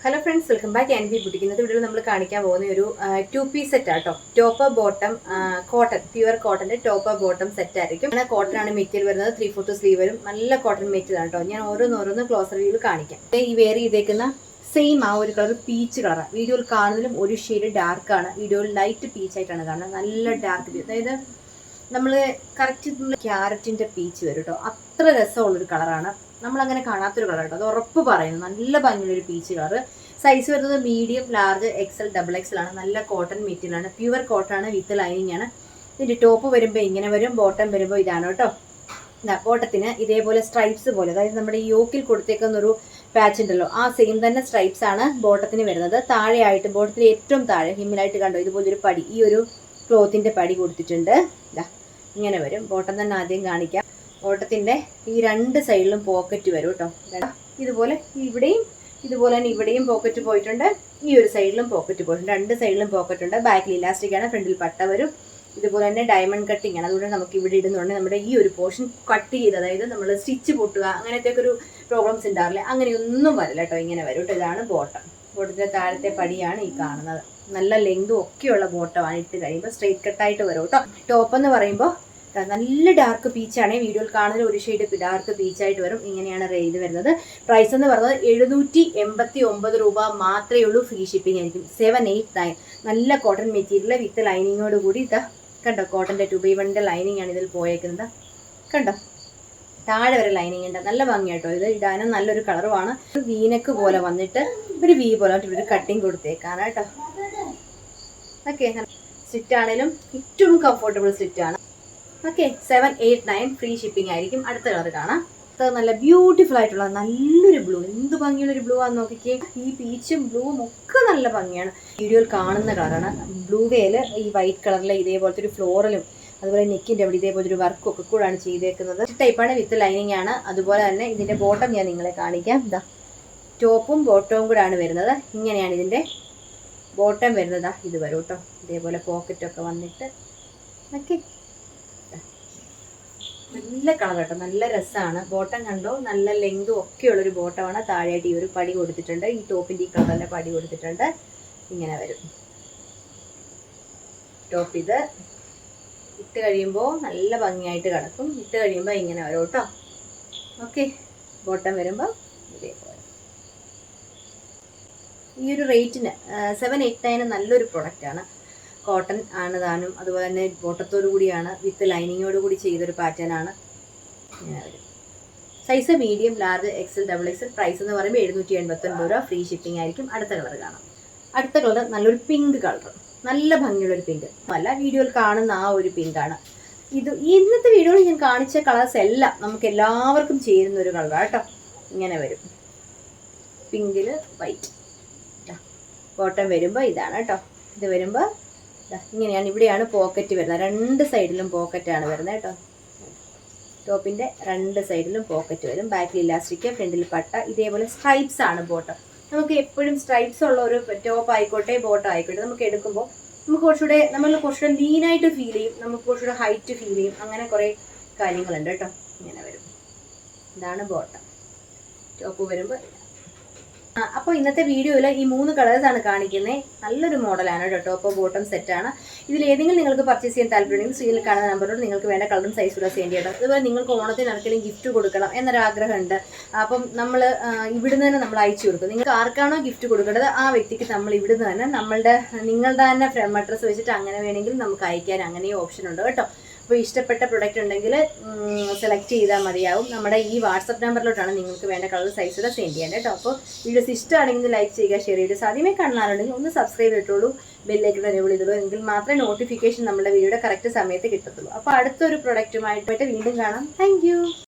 Hello friends, welcome back and B boutique. ഇന്നത്തെ വീഡിയോയിൽ നമ്മൾ കാണിക്കാൻ പോകുന്ന ഒരു 2 പീസ് സെറ്റ് ആട്ടോ. ടോപ്പ് ബോട്ടം കോട്ടൺ, പ്യുവർ കോട്ടന്റെ ടോപ്പ് ബോട്ടം സെറ്റ് ആയിരിക്കും. അങ്ങനെ കോട്ടൺ ആണ് മെറ്റീരിയൽ വരുന്നത്. 3/4 സ്ലീവ് വരും. നല്ല കോട്ടൺ മെറ്റീരിയൽ ആണ് കേട്ടോ. ഞാൻ ഓരോന്ന് ക്ലോസർ വ്യൂവിൽ കാണിക്കാം. ഈ വെയർ ചെയ്തേക്കുന്ന സെയിം ആ ഒരു കളർ പീച്ച് കളറാണ്. വീഡിയോയിൽ കാണുന്നതിലും ഒരു ഷെയ്ഡ് ഡാർക്ക് ആണ്. വീഡിയോയിൽ ലൈറ്റ് പീച്ച് ആയിട്ടാണ് കാണുന്നത്. നല്ല ഡാർക്ക്, അതായത് നമ്മൾ കറക്റ്റ് ക്യാരറ്റിന്റെ പീച്ച് വരും കേട്ടോ. അത്ര രസമുള്ളൊരു കളറാണ്. നമ്മളങ്ങനെ കാണാത്തൊരു കളർ കേട്ടോ. അത് ഉറപ്പ് പറയുന്നു. നല്ല ഭംഗിയുള്ളൊരു പീച്ച് കളർ. സൈസ് വരുന്നത് മീഡിയം, ലാർജ്, എക്സൽ, XXL ആണ്. നല്ല കോട്ടൺ മെറ്റീരിയൽ ആണ്. പ്യുവർ കോട്ടൺ ആണ് വിത്ത് ലൈനിങ് ആണ്. ഇതിന്റെ ടോപ്പ് വരുമ്പോൾ ഇങ്ങനെ വരും. ബോട്ടം വരുമ്പോൾ ഇതാണ് കേട്ടോ. ബോട്ടത്തിന് ഇതേപോലെ സ്ട്രൈപ്സ് പോലെ, അതായത് നമ്മുടെ ഈ യോക്കിൽ കൊടുത്തേക്കുന്ന ഒരു പാച്ച് ഉണ്ടല്ലോ, ആ സെയിം തന്നെ സ്ട്രൈപ്സ് ആണ് ബോട്ടത്തിന് വരുന്നത്. താഴെയായിട്ട് ബോട്ടത്തിൽ ഏറ്റവും താഴെ ഹിമ്മിലായിട്ട് കണ്ടോ ഇതുപോലൊരു പടി, ഈ ഒരു ക്ലോത്തിന്റെ പടി കൊടുത്തിട്ടുണ്ട്. ഇങ്ങനെ വരും. ബോട്ടം തന്നെ ആദ്യം കാണിക്കാം. ബോട്ടത്തിന്റെ ഈ രണ്ട് സൈഡിലും പോക്കറ്റ് വരും കേട്ടോ. ഇതുപോലെ ഇവിടെയും ഇതുപോലെ തന്നെ ഇവിടെയും പോക്കറ്റ് പോയിട്ടുണ്ട്. ഈ ഒരു സൈഡിലും പോക്കറ്റ് പോയിട്ടുണ്ട്. രണ്ട് സൈഡിലും പോക്കറ്റ് ഉണ്ട്. ബാക്കിൽ ഇലാസ്റ്റിക് ആണ്. ഫ്രണ്ടിൽ പട്ട വരും. ഇതുപോലെ തന്നെ ഡയമണ്ട് കട്ടിങ് ആണ്. അതുകൊണ്ട് നമുക്ക് ഇവിടെ ഇടുന്നുണ്ട് നമ്മുടെ ഈ ഒരു പോർഷൻ കട്ട് ചെയ്ത്, അതായത് നമ്മൾ സ്റ്റിച്ച് പൊട്ടുക അങ്ങനത്തെ ഒരു പ്രോബ്ലംസ് ഉണ്ടാവില്ല. അങ്ങനെയൊന്നും വരില്ല കേട്ടോ. ഇങ്ങനെ വരും കേട്ടോ. ഇതാണ് ബോട്ടം. ബോട്ടത്തിന്റെ താഴത്തെ പടിയാണ് ഈ കാണുന്നത്. നല്ല ലെങ്തും ഒക്കെയുള്ള ബോട്ടമാണ്. ഇട്ട് കഴിയുമ്പോൾ സ്ട്രെയിറ്റ് കട്ടായിട്ട് വരും കേട്ടോ. ടോപ്പ് എന്ന് പറയുമ്പോൾ നല്ല ഡാർക്ക് പീച്ചാണ്. വീഡിയോയിൽ കാണുന്ന ഒരു ഷെയ്ഡ് ഡാർക്ക് പീച്ചായിട്ട് വരും. ഇങ്ങനെയാണ് റേറ്റ് വരുന്നത്. പ്രൈസ് എന്ന് പറയുന്നത് 789 രൂപ മാത്രമേ ഉള്ളൂ. ഫ്രീ ഷിപ്പിംഗ് ആയിരിക്കും. 789. നല്ല കോട്ടൺ മെറ്റീരിയൽ വിത്ത് ലൈനിങ്ങോട് കൂടി. ഇതാ കണ്ടോ, കോട്ടന്റെ 2x1 ലൈനിങ് ആണ് ഇതിൽ പോയേക്കുന്നത്. കണ്ടോ, താഴെ വരെ ലൈനിങ് ഉണ്ട്. നല്ല ഭംഗിയാട്ടോ. ഇത് ഇടാനും നല്ലൊരു കളറുമാണ്. ഒരു വീനക്ക് പോലെ വന്നിട്ട് ഒരു വി പോലെ ഒരു കട്ടിങ് കൊടുത്തേക്കാണ് കേട്ടോ. ഓക്കെ, സ്ലിറ്റ് ആണെങ്കിലും ഏറ്റവും കംഫർട്ടബിൾ സ്ലിറ്റ് ആണ്. ഓക്കെ, 789 ഫ്രീ ഷിപ്പിംഗ് ആയിരിക്കും. അടുത്ത കളർ കാണാം. നല്ല ബ്യൂട്ടിഫുൾ ആയിട്ടുള്ള നല്ലൊരു ബ്ലൂ. എന്ത് ഭംഗിയുള്ള ഒരു ബ്ലൂ ആണെന്ന് നോക്കിക്കേ. ഈ പീച്ചും ബ്ലൂവും ഒക്കെ നല്ല ഭംഗിയാണ്. വീഡിയോയിൽ കാണുന്ന കളറാണ്. ബ്ലൂവേല് ഈ വൈറ്റ് കളറിലെ ഇതേപോലത്തെ ഒരു ഫ്ലോറലും അതുപോലെ നെക്കിന്റെ അവിടെ ഇതേപോലെ ഒരു വർക്കും ഒക്കെ കൂടാണ് ചെയ്തേക്കുന്നത്. ടൈപ്പാണ്, വിത്ത് ലൈനിങ് ആണ്. അതുപോലെ തന്നെ ഇതിന്റെ ബോട്ടം ഞാൻ നിങ്ങളെ കാണിക്കാം. ഇതാ ടോപ്പും ബോട്ടവും കൂടാണ് വരുന്നത്. ഇങ്ങനെയാണ് ഇതിന്റെ ബോട്ടം വരുന്നത്. ഇത് വരും കേട്ടോ. ഇതേപോലെ പോക്കറ്റൊക്കെ വന്നിട്ട്. ഓക്കെ, നല്ല കളർ കേട്ടോ. നല്ല രസമാണ്. ബോട്ടം കണ്ടോ, നല്ല ലെങ്തും ഒക്കെയുള്ളൊരു ബോട്ടമാണ്. താഴെയായിട്ട് ഈ ഒരു പടി കൊടുത്തിട്ടുണ്ട്. ഈ ടോപ്പിന്റെ ഈ കളറിന്റെ പടി കൊടുത്തിട്ടുണ്ട്. ഇങ്ങനെ വരും ടോപ്പ്. ഇത് ഇട്ട് കഴിയുമ്പോൾ നല്ല ഭംഗിയായിട്ട് കിടക്കും. ഇട്ട് കഴിയുമ്പോൾ ഇങ്ങനെ വരും കേട്ടോ. ഓക്കെ, ബോട്ടം വരുമ്പോൾ ഇതേപോലെ. ഈ ഒരു റേറ്റിന് 789 നല്ലൊരു പ്രൊഡക്റ്റാണ്. കോട്ടൺ ആണ് താനും. അതുപോലെ തന്നെ ബോട്ടത്തോടു കൂടിയാണ്, വിത്ത് ലൈനിങ്ങോട് കൂടി ചെയ്തൊരു പാറ്റേൺ ആണ്. ഇങ്ങനെ വരും. Size medium, large, XL, XXL. Price എന്ന് പറയുമ്പോൾ 789 രൂപ. ഫ്രീ ഷിപ്പിംഗ് ആയിരിക്കും. അടുത്ത കളർ കാണാം. അടുത്ത കളർ നല്ലൊരു പിങ്ക് കളർ. നല്ല ഭംഗിയുള്ളൊരു പിങ്ക് അല്ല, വീഡിയോയിൽ കാണുന്ന ആ ഒരു പിങ്ക് ആണ് ഇത്. ഇന്നത്തെ വീഡിയോയിൽ ഞാൻ കാണിച്ച കളേഴ്സ് എല്ലാം നമുക്ക് എല്ലാവർക്കും ചേരുന്ന ഒരു കളറാണ് കേട്ടോ. ഇങ്ങനെ വരും. പിങ്കില് വൈറ്റ്. ബോട്ടം വരുമ്പോൾ ഇതാണ് കേട്ടോ. ഇത് വരുമ്പോൾ ഇങ്ങനെയാണ്. ഇവിടെയാണ് പോക്കറ്റ് വരുന്നത്. രണ്ട് സൈഡിലും പോക്കറ്റാണ് വരുന്നത് കേട്ടോ. ടോപ്പിന്റെ രണ്ട് സൈഡിലും പോക്കറ്റ് വരും. ബാക്കിൽ ഇലാസ്റ്റിക്, ഫ്രണ്ടിൽ പട്ട. ഇതേപോലെ സ്ട്രൈപ്സ് ആണ് ബോട്ടം. നമുക്ക് എപ്പോഴും സ്ട്രൈപ്സ് ഉള്ള ഒരു ടോപ്പ് ആയിക്കോട്ടെ ബോട്ടം ആയിക്കോട്ടെ, നമുക്ക് എടുക്കുമ്പോൾ നമുക്ക് കുറച്ചുകൂടെ ലീനായിട്ട് ഫീൽ ചെയ്യും. നമുക്ക് കുറച്ചുകൂടെ ഹൈറ്റ് ഫീൽ ചെയ്യും. അങ്ങനെ കുറേ കാര്യങ്ങളുണ്ട് കേട്ടോ. ഇങ്ങനെ വരും. ഇതാണ് ബോട്ടം. ടോപ്പ് വരുമ്പോൾ അപ്പോൾ ഇന്നത്തെ വീഡിയോയിൽ ഈ 3 കളേഴ്സാണ് കാണിക്കുന്നത്. നല്ലൊരു മോഡലാണ് കേട്ടോ. ടോപ്പ് ബോട്ടം സെറ്റാണ്. ഇതിൽ ഏതെങ്കിലും നിങ്ങൾക്ക് പർച്ചേസ് ചെയ്യാൻ താല്പര്യമുണ്ടെങ്കിൽ സ്ക്രീനിൽ കാണുന്ന നമ്പറോട് നിങ്ങൾക്ക് വേണ്ട കളറും സൈസും സെൻഡ് ചെയ്യണം. അതുപോലെ നിങ്ങൾക്ക് ഓണത്തിന് ആർക്കെങ്കിലും ഗിഫ്റ്റ് കൊടുക്കണം എന്നൊരാഗ്രഹമുണ്ട്. അപ്പം നമ്മൾ ഇവിടുന്ന് തന്നെ നമ്മൾ അയച്ചു കൊടുക്കും. നിങ്ങൾക്ക് ആർക്കാണോ ഗിഫ്റ്റ് കൊടുക്കേണ്ടത് ആ വ്യക്തിക്ക് നമ്മൾ ഇവിടുന്ന് തന്നെ നിങ്ങളുടെ തന്നെ ഫ്രം അഡ്രസ്സ് വെച്ചിട്ട് അങ്ങനെ വേണമെങ്കിൽ നമുക്ക് അയക്കാൻ അങ്ങനെയും ഓപ്ഷൻ ഉണ്ട് കേട്ടോ. അപ്പോൾ ഇഷ്ടപ്പെട്ട പ്രൊഡക്റ്റ് ഉണ്ടെങ്കിൽ സെലക്ട് ചെയ്താൽ മതിയാവും. നമ്മുടെ ഈ വാട്സപ്പ് നമ്പറിലോട്ടാണ് നിങ്ങൾക്ക് വേണ്ട കളർ സൈസുകൾ സെൻഡ് ചെയ്യേണ്ടത് കേട്ടോ. അപ്പോൾ വീഡിയോസ് ഇഷ്ടമാണെങ്കിൽ ലൈക്ക് ചെയ്യുക, ഷെയർ ചെയ്യുക. ആദ്യമേ കാണാറുണ്ടെങ്കിൽ ഒന്ന് സബ്സ്ക്രൈബ് ചെയ്തിട്ടുള്ളൂ, ബെല്ലൈക്കൺ എനേബിൾ ചെയ്തോളൂ. എങ്കിൽ മാത്രമേ നോട്ടിഫിക്കേഷൻ നമ്മുടെ വീഡിയോയുടെ കറക്റ്റ് സമയത്ത് കിട്ടത്തുള്ളൂ. അപ്പോൾ അടുത്തൊരു പ്രൊഡക്റ്റുമായിട്ട് വീണ്ടും കാണാം. താങ്ക്